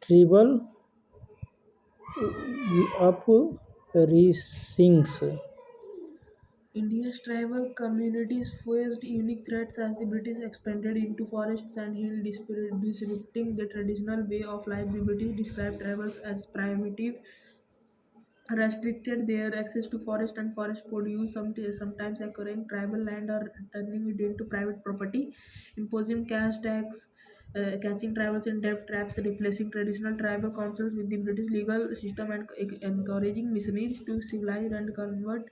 tribal uprisings. India's tribal communities faced unique threats as the British expanded into forests and hills, disrupting the traditional way of life. The British described tribals as primitive, restricted their access to forest and forest produce, sometimes acquiring tribal land or turning it into private property, imposing cash tax, catching tribals in debt traps, replacing traditional tribal councils with the British legal system, and encouraging missionaries to civilize and convert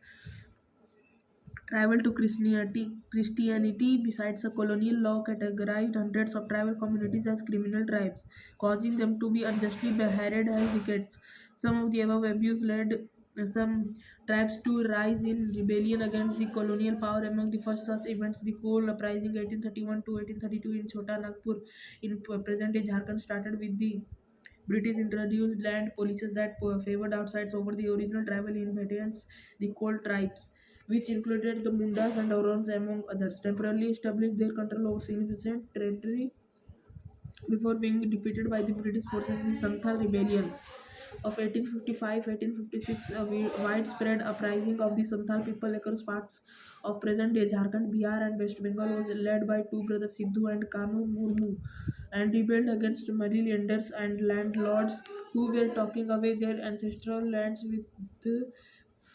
tribal to Christianity. Besides, a colonial law categorized hundreds of tribal communities as criminal tribes, causing them to be unjustly beheaded as wickets. Some of the above abuse led some tribes to rise in rebellion against the colonial power. Among the first such events, the Coal Uprising 1831 to 1832 in Chota Nagpur in present-day Jharkhand started with the British introduced land policies that favored outsides over the original tribal inhabitants, the Coal tribes, which included the Mundas and Aurons among others, temporarily established their control over significant territory before being defeated by the British forces in the Santhal Rebellion of 1855-1856. A widespread uprising of the Santhal people across parts of present-day Jharkhand, Bihar and West Bengal was led by two brothers Sidhu and Kanu Murmu and rebelled against money lenders and landlords who were taking away their ancestral lands. With the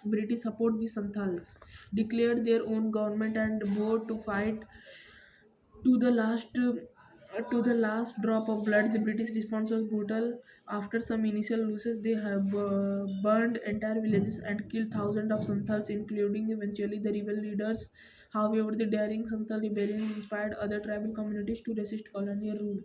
British support, the Santhals declared their own government and vowed to fight to the last drop of blood. The British response was brutal. After some initial losses, they have burned entire villages and killed thousands of Santhals, including eventually the rebel leaders. However, the daring Santhal rebellion inspired other tribal communities to resist colonial rule.